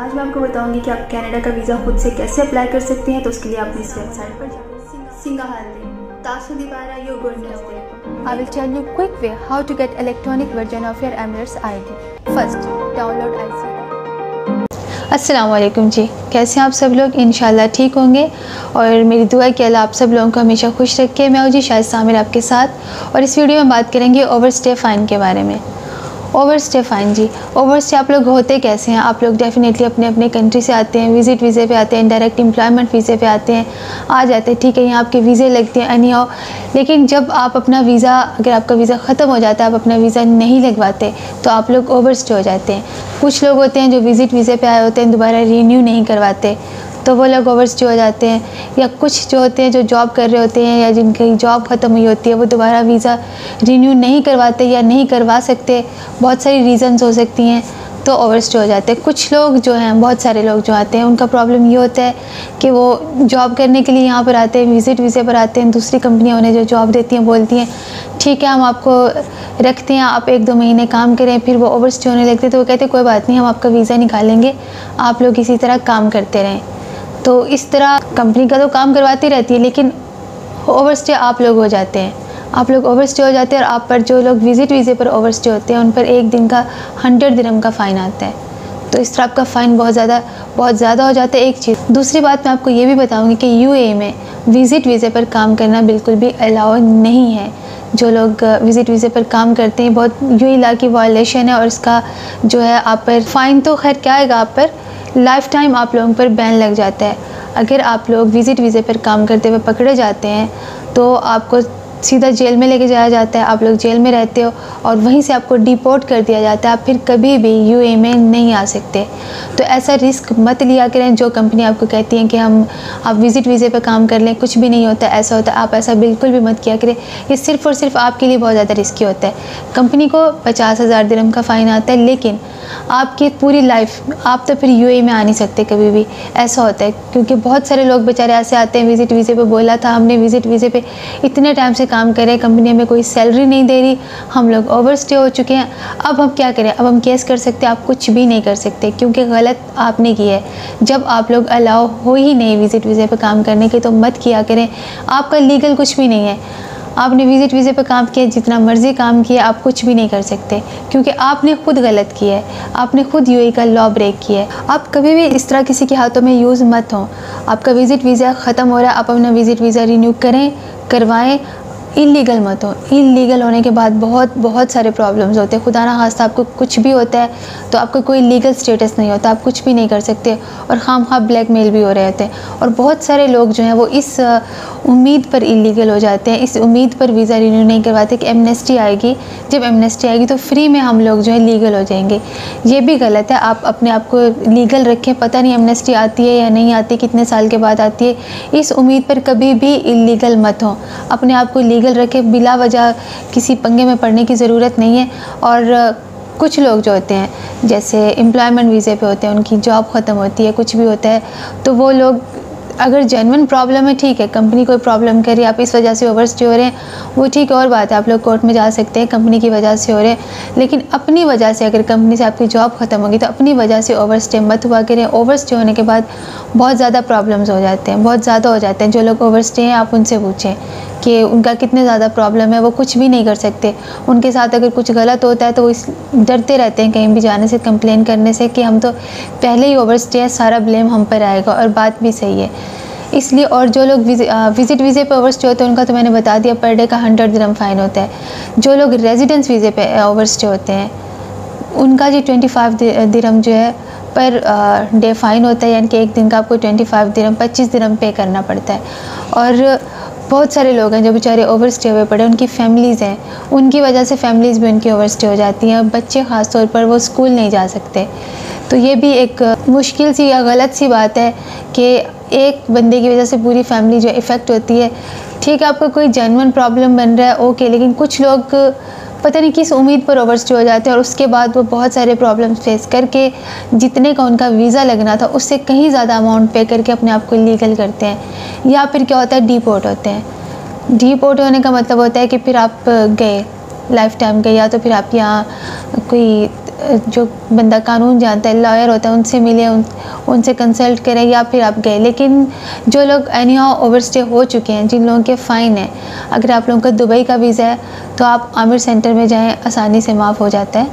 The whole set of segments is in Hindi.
आज मैं आपको बताऊंगी कि आप कनाडा का वीज़ा खुद से कैसे अप्लाई कर सकते हैं। तो उसके लिए आप इस वेबसाइट पर I will tell you quick way how to get electronic version of your Emirates ID. First, download IC. अस्सलाम वालेकुम जी, कैसे हैं आप सब लोग? इंशाल्लाह ठीक होंगे और मेरी दुआ है कि अल्लाह आप सब लोगों को हमेशा खुश रखे। मैं हूँ जी शायद सामिर आपके साथ और इस वीडियो में बात करेंगे ओवरस्टे फ़ाइन के बारे में। ओवरस्टे फ़ाइन जी, ओवरस्टे आप लोग होते कैसे हैं? आप लोग डेफिनेटली अपने अपने कंट्री से आते हैं, विज़िट वीज़े पे आते हैं, डायरेक्ट एम्प्लॉयमेंट वीज़े पे आते हैं, आ जाते हैं, ठीक है, यहाँ आपके वीज़े लगते हैं एनी हाउ। लेकिन जब आप अपना वीज़ा, अगर आपका वीज़ा ख़त्म हो जाता है, आप अपना वीज़ा नहीं लगवाते तो आप लोग ओवरस्टे हो जाते हैं। कुछ लोग होते हैं जो विज़िट वीज़े पे आए होते हैं, दोबारा रीन्यू नहीं करवाते तो वो लोग ओवरस्टे हो जाते हैं। या कुछ जो होते हैं जो जॉब कर रहे होते हैं या जिनकी जॉब ख़त्म हुई होती है वो दोबारा वीज़ा रीन्यू नहीं करवाते या नहीं करवा सकते, बहुत सारी रीज़न्स हो सकती हैं, तो ओवरस्टे हो जाते हैं। कुछ लोग जो हैं, बहुत सारे लोग जो आते हैं, उनका प्रॉब्लम ये होता है कि वो जॉब करने के लिए यहाँ पर आते हैं, विज़िट वीज़े पर आते हैं, दूसरी कंपनियाँ उन्हें जो जॉब देती हैं बोलती हैं ठीक है हम आपको रखते हैं, आप 1-2 महीने काम करें, फिर वो ओवरस्टे होने लगते तो वो कहते हैं कोई बात नहीं, हम आपका वीज़ा निकालेंगे, आप लोग इसी तरह काम करते रहें। तो इस तरह कंपनी का तो काम करवाती रहती है, लेकिन ओवरस्टे आप लोग हो जाते हैं। आप लोग ओवरस्टे हो जाते हैं और आप पर जो लोग विज़िट वीज़े पर ओवरस्टे होते हैं उन पर एक दिन का 100 दिरहम का फ़ाइन आता है। तो इस तरह आपका फ़ाइन बहुत ज़्यादा हो जाता है। एक चीज़, दूसरी बात मैं आपको ये भी बताऊंगी कि यूएई में विज़िट वीज़े पर काम करना बिल्कुल भी अलाउ नहीं है। जो लोग विज़िट वीज़े पर काम करते हैं, बहुत यूएई लॉ की वायलेशन है और इसका जो है आप पर फ़ाइन तो खैर क्या आएगा, आप पर लाइफ टाइम आप लोगों पर बैन लग जाता है। अगर आप लोग विज़िट वीज़े पर काम करते हुए पकड़े जाते हैं तो आपको सीधा जेल में लेके जाया जाता है, आप लोग जेल में रहते हो और वहीं से आपको डिपोर्ट कर दिया जाता है, आप फिर कभी भी यूएई में नहीं आ सकते। तो ऐसा रिस्क मत लिया करें। जो कंपनी आपको कहती हैं कि आप विज़िट वीज़े पे काम कर लें, कुछ भी नहीं होता, ऐसा होता है, आप ऐसा बिल्कुल भी मत किया करें। ये सिर्फ़ और सिर्फ आपके लिए बहुत ज़्यादा रिस्की होता है। कंपनी को 50,000 दिरहम का फ़ाइन आता है, लेकिन आपकी पूरी लाइफ आप तो फिर यूएई में आ नहीं सकते कभी भी, ऐसा होता है। क्योंकि बहुत सारे लोग बेचारे ऐसे आते हैं, विज़िट वीज़े पे बोला था हमने विज़िट वीज़े पे इतने टाइम से काम करें, कंपनी हमें कोई सैलरी नहीं दे रही, हम लोग ओवरस्टे हो चुके हैं, अब हम क्या करें? अब हम केस कर सकते हैं? आप कुछ भी नहीं कर सकते क्योंकि गलत आपने किया है। जब आप लोग अलाउ हो ही नहीं विज़िट वीज़े पे काम करने के तो मत किया करें। आपका लीगल कुछ भी नहीं है, आपने विज़िट वीज़े पे काम किया, जितना मर्ज़ी काम किया, आप कुछ भी नहीं कर सकते क्योंकि आपने खुद गलत किया है, आपने खुद यूएई का लॉ ब्रेक किया है। आप कभी भी इस तरह किसी के हाथों में यूज़ मत हो। आपका विज़िट वीज़ा ख़त्म हो रहा है, आप अपना विज़िट वीज़ा रिन्यू करें, करवाएं, इलीगल मत हो। इलीगल होने के बाद बहुत सारे प्रॉब्लम्स होते हैं। खुदा ना खास्ता आपको कुछ भी होता है तो आपका कोई लीगल स्टेटस नहीं होता, आप कुछ भी नहीं कर सकते और खामखा ब्लैकमेल भी हो रहे होते हैं। और बहुत सारे लोग जो हैं वो इस उम्मीद पर इलीगल हो जाते हैं, इस उम्मीद पर वीज़ा रिन्यू नहीं करवाते कि एमनेस्टी आएगी, जब एमनेस्टी आएगी तो फ्री में हम लोग जो है लीगल हो जाएंगे। ये भी गलत है। आप अपने आप को लीगल रखें, पता नहीं एमनेस्टी आती है या नहीं आती, कितने साल के बाद आती है। इस उम्मीद पर कभी भी इलीगल मत हो। अपने आप को लीगल रखे, बिला वजह किसी पंगे में पड़ने की ज़रूरत नहीं है। और कुछ लोग जो होते हैं जैसे एम्प्लॉयमेंट वीज़े पे होते हैं, उनकी जॉब ख़त्म होती है, कुछ भी होता है, तो वो लोग अगर जेन्युइन प्रॉब्लम है, ठीक है, कंपनी कोई प्रॉब्लम कर रही है, आप इस वजह से ओवरस्टे हो रहे हैं, वो ठीक है और बात है, आप लोग कोर्ट में जा सकते हैं, कंपनी की वजह से हो रहे हैं। लेकिन अपनी वजह से अगर कंपनी से आपकी जॉब ख़त्म होगी तो अपनी वजह से ओवरस्टे मत हुआ करें। ओवरस्टे होने के बाद बहुत ज़्यादा प्रॉब्लम्स हो जाते हैं, बहुत ज़्यादा हो जाते हैं। जो लोग ओवरस्टे हैं आप उनसे पूछें कि उनका कितने ज़्यादा प्रॉब्लम है, वो कुछ भी नहीं कर सकते। उनके साथ अगर कुछ गलत होता है तो वो डरते रहते हैं कहीं भी जाने से, कंप्लेन करने से कि हम तो पहले ही ओवरस्टे हैं, सारा ब्लेम हम पर आएगा, और बात भी सही है इसलिए। और जो लोग विज़िट वीज़े पे ओवरस्टे होते हैं उनका तो मैंने बता दिया, पर डे का 100 दिरहम फ़ाइन होता है। जो लोग रेजिडेंस वीज़े पे ओवरस्टे होते हैं उनका जी 25 दिरहम जो है पर डे फ़ाइन होता है, यानी कि एक दिन का आपको 25 दिरहम 25 दिरहम पे करना पड़ता है। और बहुत सारे लोग हैं जो बेचारे ओवरस्टे हुए पड़े, उनकी फैमिलीज़ हैं, उनकी वजह से फैमिलीज़ भी उनकी ओवरस्टे हो जाती हैं। बच्चे ख़ास तौर पर वो स्कूल नहीं जा सकते। तो ये भी एक मुश्किल सी या गलत सी बात है कि एक बंदे की वजह से पूरी फैमिली जो इफ़ेक्ट होती है। ठीक है, आपका कोई जेन्युइन प्रॉब्लम बन रहा है, ओके, लेकिन कुछ लोग पता नहीं किस उम्मीद पर ओवरस्टे हो जाते हैं और उसके बाद वो बहुत सारे प्रॉब्लम्स फेस करके जितने का उनका वीज़ा लगना था उससे कहीं ज़्यादा अमाउंट पे करके अपने आप को लीगल करते हैं। या फिर क्या होता है, डिपोर्ट होते हैं। डिपोर्ट होने का मतलब होता है कि फिर आप गए, लाइफ टाइम गए, या तो फिर आप यहाँ कोई जो बंदा कानून जानता है, लॉयर होता है, उनसे मिले, उनसे कंसल्ट करें या फिर आप गए। लेकिन जो लोग एनी हाउ ओवरस्टे हो चुके हैं, जिन लोगों के फ़ाइन है, अगर आप लोगों का दुबई का वीज़ा है तो आप आमिर सेंटर में जाएं, आसानी से माफ़ हो जाता है,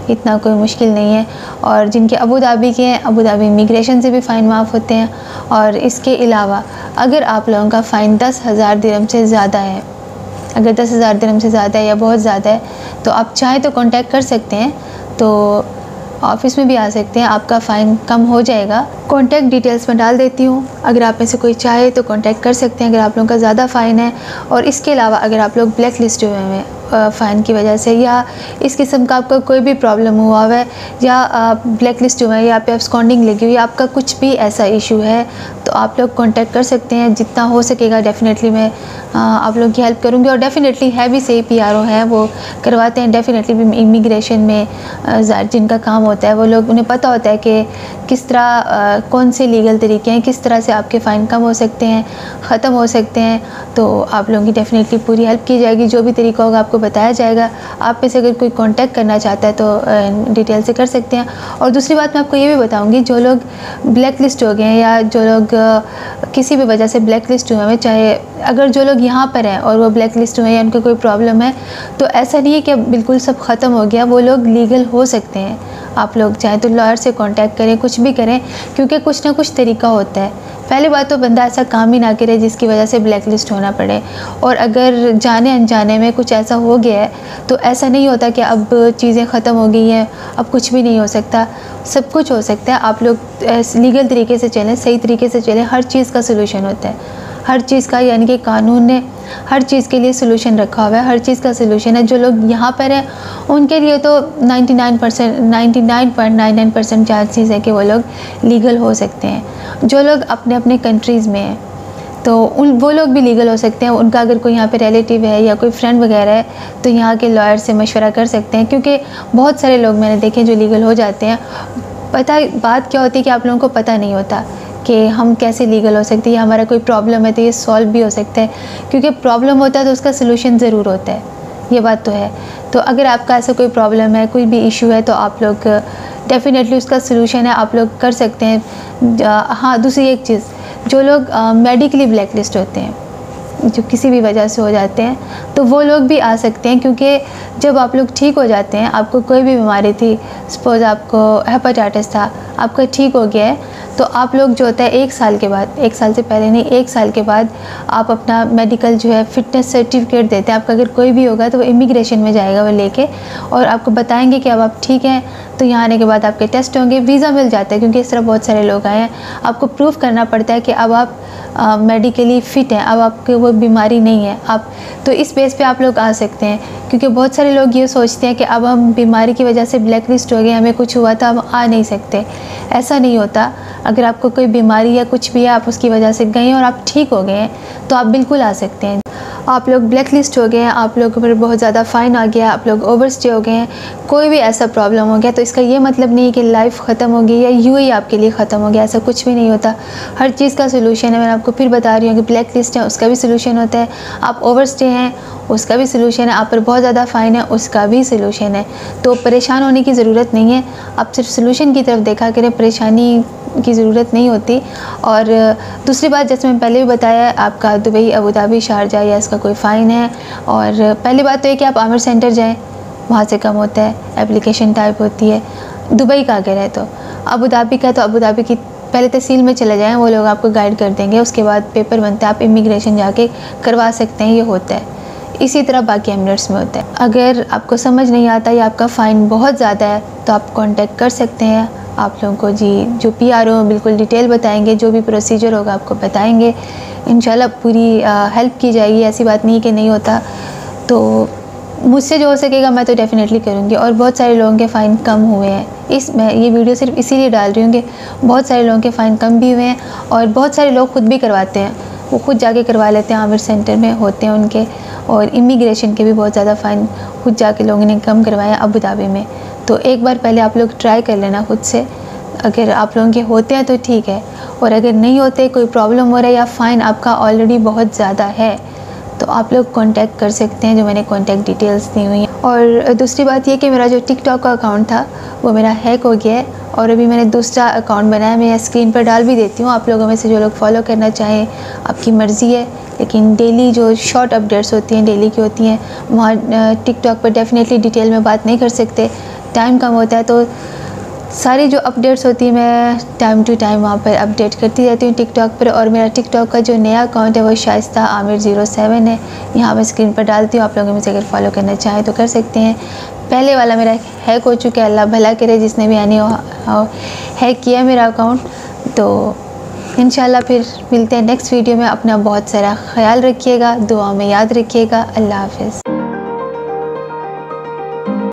इतना कोई मुश्किल नहीं है। और जिनके अबू धाबी के हैं, अबू धाबी इमिग्रेशन से भी फ़ाइन माफ़ होते हैं। और इसके अलावा अगर आप लोगों का फ़ाइन 10,000 दिरहम से ज़्यादा है, अगर 10,000 दिरहम से ज़्यादा है या बहुत ज़्यादा है, तो आप चाहें तो कांटेक्ट कर सकते हैं, तो ऑफ़िस में भी आ सकते हैं, आपका फ़ाइन कम हो जाएगा। कॉन्टैक्ट डिटेल्स मैं डाल देती हूँ, अगर आप में से कोई चाहे तो कांटेक्ट कर सकते हैं अगर आप लोगों का ज़्यादा फ़ाइन है। और इसके अलावा अगर आप लोग ब्लैक लिस्ट हुए हैं फ़ाइन की वजह से, या इस किस्म का आपका कोई भी प्रॉब्लम हुआ है, या ब्लैक लिस्ट हुआ है, या पे अब्सकॉन्डिंग लगी हुई है, आपका कुछ भी ऐसा इशू है, तो आप लोग कांटेक्ट कर सकते हैं। जितना हो सकेगा डेफ़िनेटली मैं आप लोगों की हेल्प करूँगी। और डेफ़िनेटली है भी सही PRO हैं, वो करवाते हैं डेफ़िनेटली भी इमिग्रेशन में जिनका काम होता है, वो लोग, उन्हें पता होता है कि किस तरह कौन से लीगल तरीके हैं, किस तरह से आपके फ़ाइन कम हो सकते हैं, ख़त्म हो सकते हैं। तो आप लोगों की डेफ़िनेटली पूरी हेल्प की जाएगी, जो भी तरीका होगा आपको बताया जाएगा। आप में से अगर कोई कांटेक्ट करना चाहता है तो डिटेल से कर सकते हैं। और दूसरी बात मैं आपको ये भी बताऊंगी, जो लोग ब्लैक लिस्ट हो गए हैं या जो लोग किसी भी वजह से ब्लैक लिस्ट हुए हैं, चाहे अगर जो लोग यहाँ पर हैं और वो ब्लैक लिस्ट हुए हैं या उनको कोई प्रॉब्लम है, तो ऐसा नहीं है कि बिल्कुल सब ख़त्म हो गया, वो लोग लीगल हो सकते हैं। आप लोग चाहें तो लॉयर से कांटेक्ट करें, कुछ भी करें, क्योंकि कुछ ना कुछ तरीका होता है। पहली बात तो बंदा ऐसा काम ही ना करे जिसकी वजह से ब्लैक लिस्ट होना पड़े। और अगर जाने अनजाने में कुछ ऐसा हो गया है तो ऐसा नहीं होता कि अब चीज़ें ख़त्म हो गई हैं, अब कुछ भी नहीं हो सकता, सब कुछ हो सकता है। आप लोग लीगल तरीके से चलें, सही तरीके से चलें, हर चीज़ का सलूशन होता है, हर चीज़ का, यानी कि कानून ने हर चीज़ के लिए सलूशन रखा हुआ है, हर चीज़ का सलूशन है। जो लोग यहाँ पर हैं उनके लिए तो 99.99% चांसेस है कि वो लोग लीगल हो सकते हैं। जो लोग अपने अपने कंट्रीज़ में हैं तो वो लोग भी लीगल हो सकते हैं। उनका अगर कोई यहाँ पे रिलेटिव है या कोई फ्रेंड वगैरह है तो यहाँ के लॉयर से मशवरा कर सकते हैं, क्योंकि बहुत सारे लोग मैंने देखे जो लीगल हो जाते हैं। बात क्या होती है कि आप लोगों को पता नहीं होता कि हम कैसे लीगल हो सकते हैं, हमारा कोई प्रॉब्लम है तो ये सॉल्व भी हो सकता है, क्योंकि प्रॉब्लम होता है तो उसका सलूशन ज़रूर होता है, ये बात तो है। तो अगर आपका ऐसा कोई प्रॉब्लम है, कोई भी इशू है, तो आप लोग डेफ़िनेटली उसका सलूशन है, आप लोग कर सकते हैं। हाँ, दूसरी एक चीज़, जो लोग मेडिकली ब्लैक लिस्ट होते हैं, जो किसी भी वजह से हो जाते हैं, तो वो लोग भी आ सकते हैं, क्योंकि जब आप लोग ठीक हो जाते हैं, आपको कोई भी बीमारी थी, सपोज़ आपको हेपेटाइटिस था, आपका ठीक हो गया है, तो आप लोग जो होता है 1 साल के बाद, 1 साल से पहले नहीं, 1 साल के बाद आप अपना मेडिकल जो है फिटनेस सर्टिफिकेट देते हैं। आपका अगर कोई भी होगा तो वो इमिग्रेशन में जाएगा वो लेके, और आपको बताएंगे कि अब आप ठीक हैं। तो यहाँ आने के बाद आपके टेस्ट होंगे, वीज़ा मिल जाता है, क्योंकि इस तरह बहुत सारे लोग आए हैं। आपको प्रूफ करना पड़ता है कि अब आप मेडिकली फ़िट हैं, अब आपको वो बीमारी नहीं है। आप तो इस बेस पे आप लोग आ सकते हैं, क्योंकि बहुत सारे लोग ये सोचते हैं कि अब हम बीमारी की वजह से ब्लैक लिस्ट हो गए, हमें कुछ हुआ था, हम आ नहीं सकते। ऐसा नहीं होता। अगर आपको कोई बीमारी या कुछ भी है, आप उसकी वजह से गए और आप ठीक हो गए हैं, तो आप बिल्कुल आ सकते हैं। आप लोग ब्लैक लिस्ट हो गए हैं, आप लोगों पर बहुत ज़्यादा फ़ाइन आ गया, आप लोग ओवरस्टे हो गए हैं, कोई भी ऐसा प्रॉब्लम हो गया, तो इसका ये मतलब नहीं कि लाइफ ख़त्म हो गई या यूँ ही आपके लिए ख़त्म हो गया, ऐसा कुछ भी नहीं होता। हर चीज़ का सलूशन है। मैंने आपको फिर बता रही हूँ कि ब्लैक लिस्ट है, उसका भी सलूशन होता है। आप ओवरस्टे हैं, उसका भी सलूशन है। आप पर बहुत ज़्यादा फ़ाइन है, उसका भी सलूशन है। तो परेशान होने की ज़रूरत नहीं है, आप सिर्फ सलूशन की तरफ देखा करें, परेशानी की ज़रूरत नहीं होती। और दूसरी बात, जैसे मैं पहले भी बताया, आपका दुबई, अबू धाबी, शारजा या इसका कोई फ़ाइन है। और पहली बात तो ये कि आप आमिर सेंटर जाएं, वहाँ से कम होता है, एप्लीकेशन टाइप होती है। दुबई का अगर है तो अबू धाबी का, तो अबू धाबी की पहले तहसील में चले जाएं, वो लोग आपको गाइड कर देंगे। उसके बाद पेपर बनता है, आप इमिग्रेशन जाके करवा सकते हैं, ये होता है। इसी तरह बाकी एमिरेट्स में होता है। अगर आपको समझ नहीं आता या आपका फ़ाइन बहुत ज़्यादा है तो आप कांटेक्ट कर सकते हैं। आप लोगों को जी जो PRO बिल्कुल डिटेल बताएंगे, जो भी प्रोसीजर होगा आपको बताएंगे। इंशाल्लाह पूरी हेल्प की जाएगी, ऐसी बात नहीं कि नहीं होता। तो मुझसे जो हो सकेगा मैं तो डेफ़िनेटली करूँगी। और बहुत सारे लोगों के फ़ाइन कम हुए हैं। मैं ये वीडियो सिर्फ इसीलिए डाल रही हूँ कि बहुत सारे लोगों के फ़ाइन कम भी हुए हैं, और बहुत सारे लोग ख़ुद भी करवाते हैं, वो खुद जाके करवा लेते हैं, आमिर सेंटर में होते हैं उनके। और इमिग्रेशन के भी बहुत ज़्यादा फ़ाइन खुद जाके लोगों ने कम करवाया अबू धाबी में। तो एक बार पहले आप लोग ट्राई कर लेना खुद से, अगर आप लोगों के होते हैं तो ठीक है, और अगर नहीं होते, कोई प्रॉब्लम हो रहा है या फ़ाइन आपका ऑलरेडी बहुत ज़्यादा है, तो आप लोग कांटेक्ट कर सकते हैं, जो मैंने कांटेक्ट डिटेल्स दी हुई हैं। और दूसरी बात ये कि मेरा जो टिकटॉक का अकाउंट था वो मेरा हैक हो गया है और अभी मैंने दूसरा अकाउंट बनाया। मैं स्क्रीन पर डाल भी देती हूँ, आप लोगों में से जो लोग फॉलो करना चाहें आपकी मर्ज़ी है। लेकिन डेली जो शॉर्ट अपडेट्स होती हैं, डेली की होती हैं, वहाँ टिकटॉक पर डेफिनेटली डिटेल में बात नहीं कर सकते, टाइम कम होता है। तो सारी जो अपडेट्स होती है मैं टाइम टू टाइम वहाँ पर अपडेट करती रहती हूँ टिकटॉक पर। और मेरा टिकटॉक का जो नया अकाउंट है वो शाइस्ता आमिर 07 है, यहाँ मैं स्क्रीन पर डालती हूँ। आप लोगों में से अगर फॉलो करना चाहें तो कर सकते हैं। पहले वाला मेरा हैक हो चुका है, अल्लाह भला करे जिसने भी यानी हैक किया मेरा अकाउंट। तो इंशाल्लाह फिर मिलते हैं नेक्स्ट वीडियो में। अपना बहुत सारा ख्याल रखिएगा, दुआ में याद रखिएगा। अल्लाह हाफ़िज़।